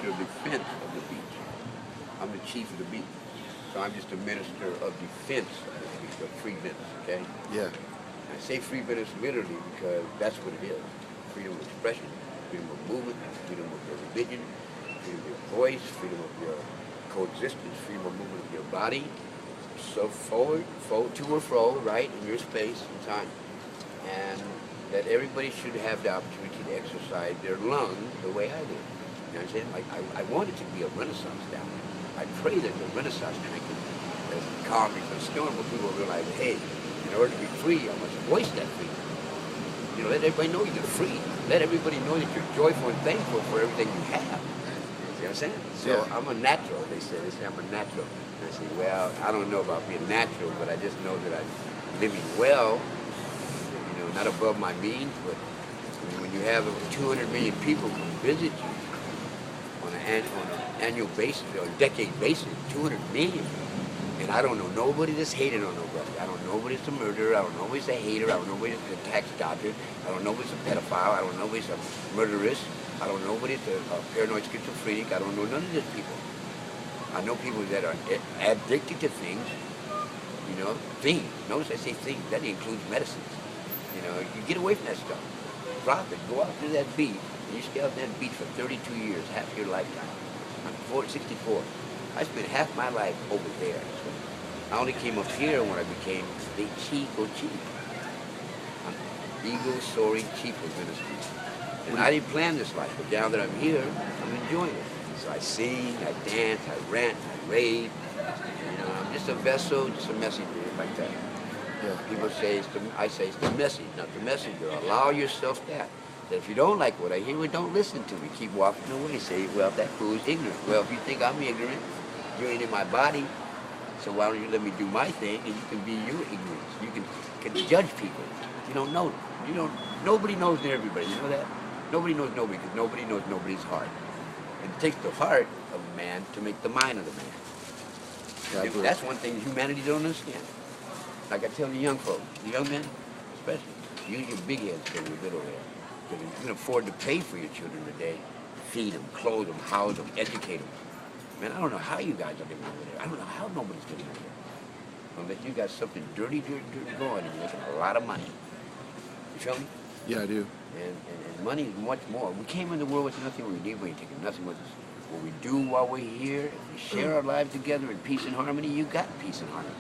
minister of defense of the beach. I'm the chief of the beach. So I'm just a minister of defense of the beach, of free business, okay? Yeah. I say free business literally because that's what it is. Freedom of expression, freedom of movement, freedom of your religion, freedom of your voice, freedom of your coexistence, freedom of movement of your body. So forward, to or fro, right, in your space and time. And that everybody should have the opportunity to exercise their lungs the way I do. You know what I'm saying? Like, I want it to be a renaissance down there. I pray that the renaissance can calm before the storm, where people realize, hey, in order to be free, I must voice that freedom. You know, let everybody know you're free. Let everybody know that you're joyful and thankful for everything you have. You know what I'm saying? So yeah. I'm a natural, they say I'm a natural. And I say, well, I don't know about being natural, but I just know that I'm living well, you know, not above my means, but I mean, when you have over 200 million people come visit you on an annual basis, or a decade basis, 200 million, and I don't know nobody that's hated on nobody. I don't know nobody's a murderer. I don't know nobody's a hater. I don't know nobody's a tax dodger. I don't know nobody's a pedophile. I don't know nobody's a murderess. I don't know nobody's a paranoid schizophrenic. I don't know none of these people. I know people that are addicted to things, you know, things. Notice I say things. That includes medicines. You know, you get away from that stuff. Drop it. Go out to that beach. And you stay out that beach for 32 years, half your lifetime. I'm 64. I spent half my life over there. I only came up here when I became the Eagle Chief. I'm Eagle Soaring Chief of Venice. And I didn't plan this life, but now that I'm here, I'm enjoying it. So I sing, I dance, I rant, I rave. You know, I'm just a vessel, just a messenger, like that. Yeah. People say, I say it's the message, not the messenger. Allow yourself that. That if you don't like what I hear, well, don't listen to me. Keep walking away. Say, well, that fool's ignorant. Well, if you think I'm ignorant, you ain't in my body. So why don't you let me do my thing, and you can be your ignorance. You can judge people. You don't know them. Nobody knows everybody. You know that? Nobody knows nobody because nobody knows nobody's heart. It takes the heart of a man to make the mind of the man. Yeah, that's one thing humanity don't understand. Like I tell the young folks, the young men especially, use your big heads for your little head. Because if you can afford to pay for your children today, feed them, clothe them, house them, educate them. Man, I don't know how you guys are living over there. I don't know how nobody's living over there. Unless you got something dirty going and you're making a lot of money. You feel me? Yeah, I do. And money is much more. We came in the world with nothing. We leave, we ain't taking nothing with us. What we do while we're here, if we share our lives together in peace and harmony, you got peace and harmony.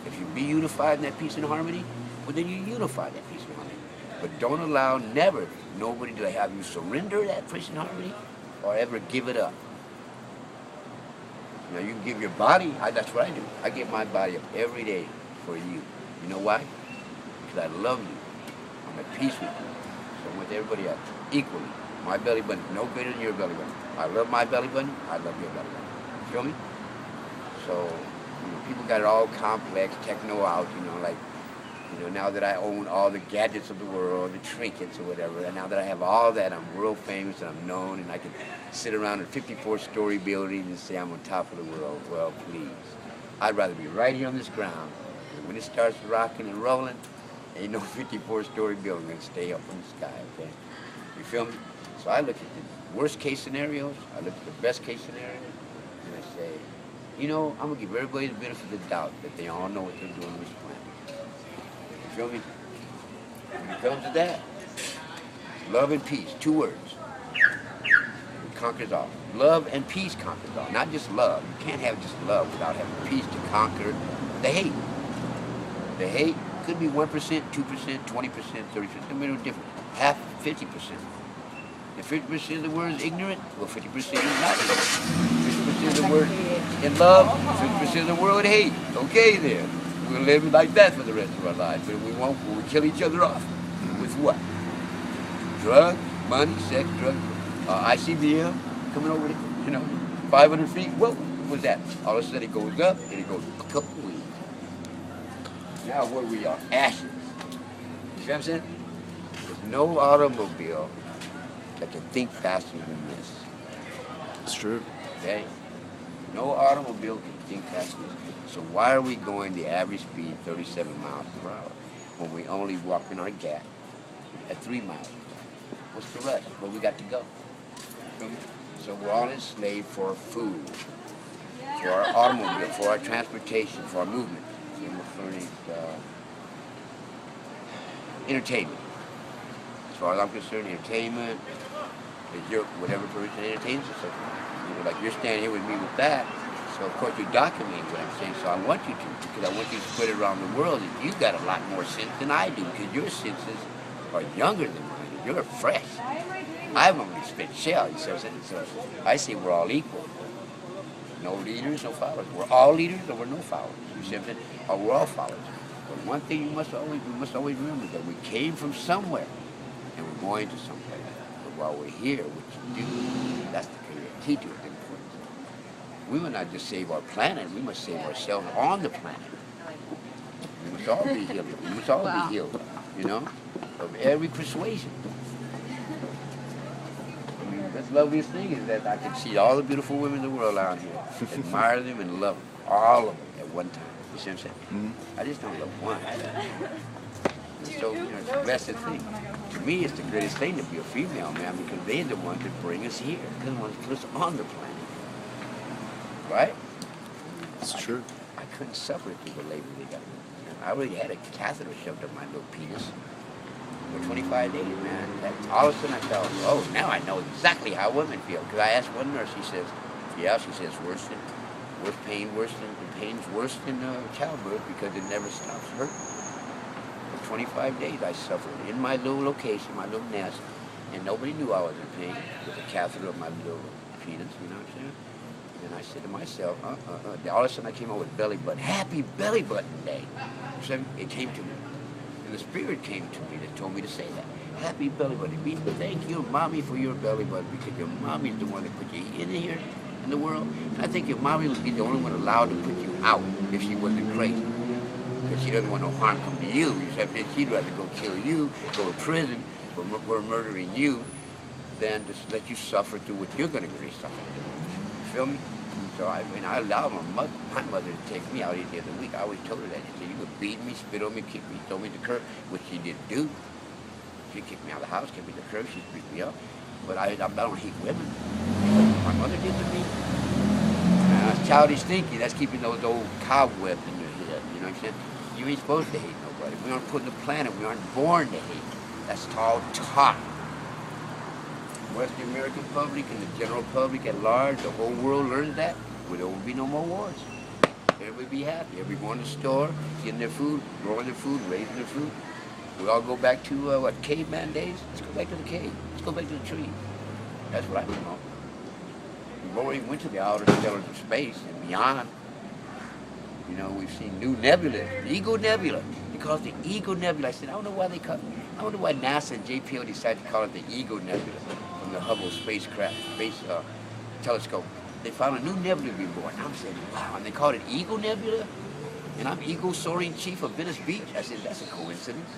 If you be unified in that peace and harmony, well, then you unify that peace and harmony. But don't allow nobody to have you surrender that peace and harmony or ever give it up. Now, you can give your body, that's what I do. I give my body up every day for you. You know why? Because I love you. I'm at peace with you. So I'm with everybody else, equally. My belly button is no greater than your belly button. I love my belly button, I love your belly button. You feel me? So, people got it all complex, techno out, like, now that I own all the gadgets of the world, the trinkets or whatever, and now that I have all that, I'm world famous and I'm known, and I can sit around a 54-story building and say I'm on top of the world. Well, please. I'd rather be right here on this ground. And when it starts rocking and rolling, ain't no 54-story building going to stay up in the sky, okay? You feel me? So I look at the worst case scenarios, I look at the best case scenario, and I say, I'm going to give everybody the benefit of the doubt that they all know what they're doing on this planet. You feel me? When it comes to that, love and peace, 2 words. It conquers all. Love and peace conquers all. Not just love. You can't have just love without having peace to conquer the hate. The hate could be 1%, 2%, 20%, 30%. I mean, no different. Half, 50%. If 50% of the word is ignorant, well, 50% is not ignorant. 50% of the word in love, 50% of the world hate. Okay, then. We'll live like that for the rest of our lives, but we won't. We'll kill each other off. With what? Drugs, money, sex, drugs. ICBM coming over there, 500 feet. Whoa, what was that? All of a sudden it goes up and it goes a couple of weeks. Now where we are, ashes. You see what I'm saying? There's no automobile that can think faster than this. It's true. Okay? No automobile can think faster than this. So why are we going the average speed 37 miles per hour when we only walk in our gap at 3 miles? What's the rush? Where we got to go? So we're all enslaved for food, for our automobile, for our transportation, for our movement. And we're furnished entertainment. As far as I'm concerned, entertainment is your whatever person entertains yourself. You know, like you're standing here with me with that. So of course you're documenting what I'm saying. So I want you to, because I want you to spread it around the world. And you've got a lot more sense than I do, because your senses are younger than mine. And you're fresh. I've only spent shell. So I say we're all equal. No leaders, no followers. We're all leaders, or we're no followers. You see what I'm saying? Or we're all followers. But one thing we must always remember, that we came from somewhere, and we're going to someplace. But while we're here, what you do, that's the key to it. We must not just save our planet, we must save ourselves on the planet. We must all be healed. We must all be healed, you know, of every persuasion. I mean, the loveliest thing is that I can see all the beautiful women in the world out here, admire them and love them, all of them at one time. You see what I'm saying? Mm-hmm. I just don't love one. And so, you know, it's a blessed thing. To me, it's the greatest thing to be a female, man, because they're the ones that bring us here. They're the ones that put us on the planet. Right? It's true. I couldn't suffer through the labor they got. I already had a catheter shoved up my little penis for 25 days, man. All of a sudden I felt, oh, now I know exactly how women feel. Because I asked one nurse, she says, worse pain's worse than childbirth, because it never stops hurting. For 25 days I suffered in my little location, my little nest, and nobody knew I was in pain with a catheter of my little penis, you know what I'm saying? And I said to myself, all of a sudden I came out with belly button. Happy belly button day. So it came to me. And the spirit came to me that told me to say that. Happy belly button. It means thank you, mommy, for your belly button, because your mommy's the one that put you in here in the world. And I think your mommy would be the only one allowed to put you out if she wasn't crazy. Because she doesn't want no harm come to you. She'd rather go kill you, go to prison for murdering you, than just let you suffer through what you're going to really suffer through. Feel me? So I allowed my mother to take me out the other week. I always told her that. She said, you could beat me, spit on me, kick me, throw me to the curb, which she didn't do. She kicked me out of the house, kicked me to the curb, she beat me up. But I don't hate women. My mother did to me. That's childish thinking. That's keeping those old cobwebs in your head. You know what I'm saying? You ain't supposed to hate nobody. We aren't put on the planet. We aren't born to hate. That's all taught. Western American public and the general public at large, the whole world learns that, well, there will be no more wars. Everybody be happy. Everybody go in the store, getting their food, growing their food, raising their food. We all go back to, caveman days? Let's go back to the cave. Let's go back to the tree. That's what I promote. We've already went to the outer stellars of space and beyond. You know, we've seen new nebula, the Ego Nebula. They call it the Ego Nebula. I said, I don't know why they call it. I don't know why NASA and JPL decided to call it the Ego Nebula from the Hubble spacecraft, telescope. They found a new nebula being born. I'm saying, wow, and they called it Ego Nebula? And I'm Ego Soaring Chief of Venice Beach? I said, that's a coincidence.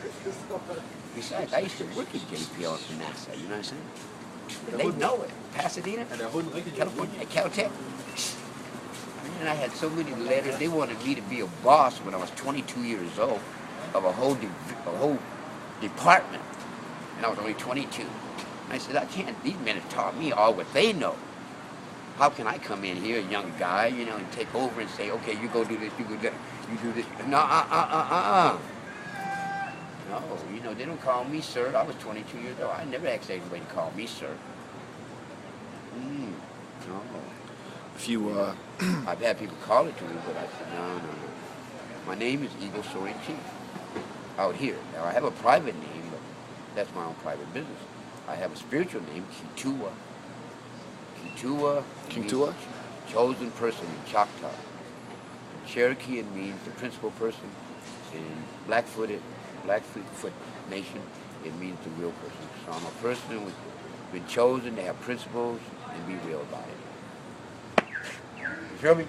Besides, I used to work at JPL for NASA, you know what I'm saying? They know it. Pasadena, California, Caltech. And I had so many letters. They wanted me to be a boss when I was 22 years old of a whole department. And I was only 22. And I said, I can't. These men have taught me all what they know. How can I come in here, a young guy, you know, and take over and say, okay, you go do this, you go do that, you do this. No, No, you know, they don't call me sir. I was 22 years old. I never asked anybody to call me sir. No. If you, I've had people call it to me, but I said, no. My name is Ego Soaring Chief out here. Now, I have a private name, but that's my own private business. I have a spiritual name, Kitua. Kitua? Chosen person in Choctaw. In Cherokee, it means the principal person. In Blackfoot Nation, it means the real person. So I'm a person who's been chosen to have principles and be real about it. You feel me?